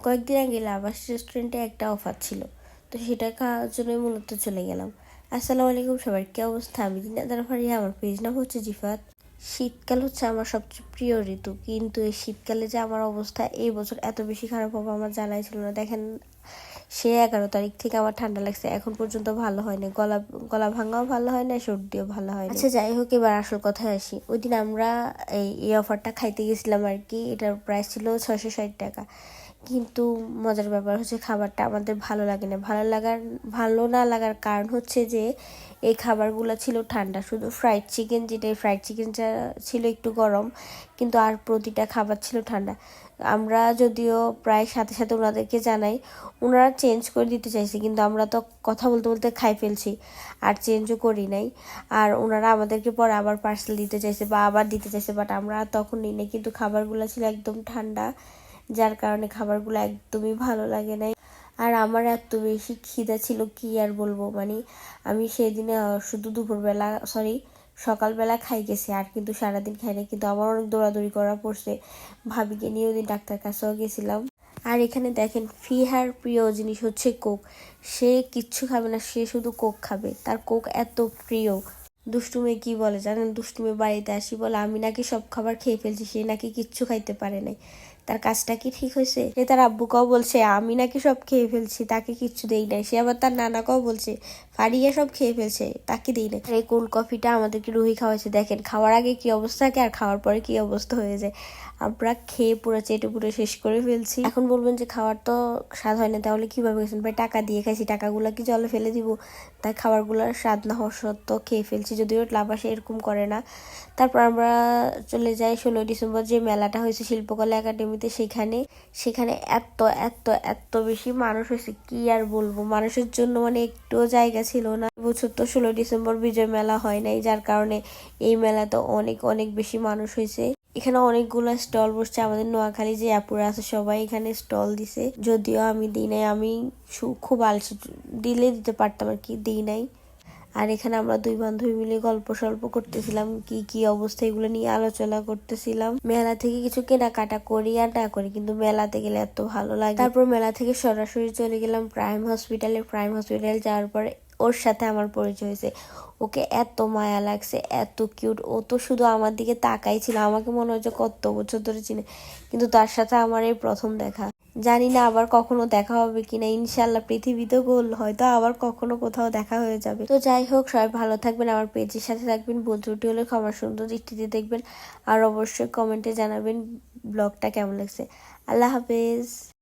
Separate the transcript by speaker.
Speaker 1: কয়েকদিন আগে লাভাস রেস্টুরেন্টে একটা অফার ছিল, তো সেটা খাওয়ার জন্যই মূলত চলে গেলাম। আসসালামু আলাইকুম সবার, কি অবস্থা? আমি দিনাদার ফারিয়া, আমার পেজ নাম হচ্ছে জিফাত। শীতকাল হচ্ছে আমার সবচেয়ে প্রিয় ঋতু, কিন্তু এই শীতকালে যে আমার অবস্থা এই বছর এত বেশি খারাপ হবে আমার জানাই ছিল না। দেখেন, সে 11 তারিখ থেকে আমার ঠান্ডা লাগছে, এখন পর্যন্ত ভালো হয়নি। গলা গলা ভাঙাও ভালো হয় না, সর্দিও ভালো হয় না। আচ্ছা যাই হোক, এবার আসল কথায় আসি। ওই দিন আমরা এই অফারটা খাইতে গেছিলাম আর কি। এটার প্রাইস ছিল 660 টাকা। কিন্তু মজার ব্যাপার হচ্ছে খাবারটা আমাদের ভালো লাগে না। ভালো না লাগার কারণ হচ্ছে যে এই খাবারগুলো ছিল ঠান্ডা। শুধু ফ্রাইড চিকেন, যেটা ফ্রাইড চিকেনটা ছিল একটু গরম, কিন্তু আর প্রতিটা খাবার ছিল ঠান্ডা। আমরা যদিও প্রায় সাথে সাথে ওনাদেরকে জানাই, ওনারা চেঞ্জ করে দিতে চাইছে, কিন্তু আমরা তো কথা বলতে বলতে খাই ফেলছি, আর চেঞ্জও করি নাই। আর ওনারা আমাদেরকে পরে আবার পার্সেল দিতে চাইছে বা আবার দিতে চাইছে, বাট আমরা তখন নিই নাই। কিন্তু খাবারগুলো ছিল একদম ঠান্ডা, যার কারণে খাবারগুলো একদমই ভালো লাগে নাই। আর আমার এত বেশি খিদা ছিল কি আর বলবো, মানে আমি সেদিনে শুধু সকালবেলা খাই গেছি, আর কিন্তু সারাদিন খাই না। কিন্তু আমার অনেক দৌড়াদৌড়ি করা পড়ছে, ভাবিকে নিয়ে ওদিন ডাক্তার কাছেও গেছিলাম। আর এখানে দেখেন, ফিহার প্রিয় জিনিস হচ্ছে কোক। সে কিচ্ছু খাবে না, সে শুধু কোক খাবে, তার কোক এত প্রিয়। দুষ্টুমে কি বলে জানেন? দুষ্টুমে বাড়িতে আসি বলে আমি নাকি সব খাবার খেয়ে ফেলছি, সে নাকি কিচ্ছু খাইতে পারে নাই। তার কাজটা কি ঠিক হয়েছে? সে তার আব্বুকেও বলছে আমি নাকি সব খেয়ে ফেলছি, তাকে কিচ্ছু দেই নাই। সে আবার তার নানাকেও বলছে ফারিয়া সব খেয়ে ফেলছে, তাকে দেই নাই। এই কোল্ড কফিটা আমাদেরকে রুহি খাওয়াইছে। দেখেন, খাওয়ার আগে কি অবস্থা থাকে আর খাওয়ার পরে কি অবস্থা হয়ে যায়। আমরা খেয়ে পুরো চেটে পুরো শেষ করে ফেলছি। এখন বলবেন যে খাওয়ার তো স্বাদ হয় না, তাহলে কিভাবে গেছেন? ভাই, টাকা দিয়ে খাইছি, টাকাগুলো কি জলে ফেলে দিব? তাই খাবারগুলোর স্বাদ না হওয়ার সত্ত্বেও খেয়ে ফেলছি, যদিও লাভাসে এরকম করে না। তারপর আমরা চলে যাই 16 ডিসেম্বর, যে মেলাটা হয়েছে শিল্পকলা একাডেমিতে। সেখানে এত এত এত বেশি মানুষ হয়েছে, কি আর বলবো। মানুষের জন্য মানে একটুও জায়গা ছিল না। এবছর তো 16 ডিসেম্বর বিজয় মেলা হয় নাই, যার কারণে এই মেলাতে অনেক অনেক বেশি মানুষ হয়েছে। এখানে অনেকগুলো স্টল বসছে। আমাদের নোয়াখালী যে আপুরা আছে সবাই এখানে স্টল দিছে, যদিও আমি দিই নাই। আমি খুব আলসি, দিলে দিতে পারতাম আর কি, দিই নাই। আর এখানে আমরা দুই বান্ধবী মিলে গল্প সল্প করতেছিলাম, কি কি অবস্থা এগুলো নিয়ে আলোচনা করতেছিলাম। মেলা থেকে কিছু কেনাকাটা করি আর না করি, কিন্তু মেলাতে গেলে এত ভালো লাগে। তারপর মেলা থেকে সরাসরি চলে গেলাম প্রাইম হসপিটালে। প্রাইম হসপিটাল যাওয়ার পরে ওর সাথে আমার পরিচয় হয়েছে। ওকে এত মায়া লাগছে, এত কিউট। ও তো শুধু আমার দিকে তাকাই ছিল, আমাকে মনে হচ্ছে কত বছর ধরে চিনে, কিন্তু তার সাথে আমার এই প্রথম দেখা। জানি না আবার কখনো দেখা হবে কিনা, ইনশাল্লাহ পৃথিবীতে গোল, হয়তো আবার কখনো কোথাও দেখা হয়ে যাবে। তো যাই হোক, সবাই ভালো থাকবেন, আমার পেজের সাথে থাকবেন, ভুল ত্রুটি হলে ক্ষমা সুন্দর দৃষ্টিতে দেখবেন, আর অবশ্যই কমেন্টে জানাবেন ব্লগটা কেমন লাগছে। আল্লাহ হাফেজ।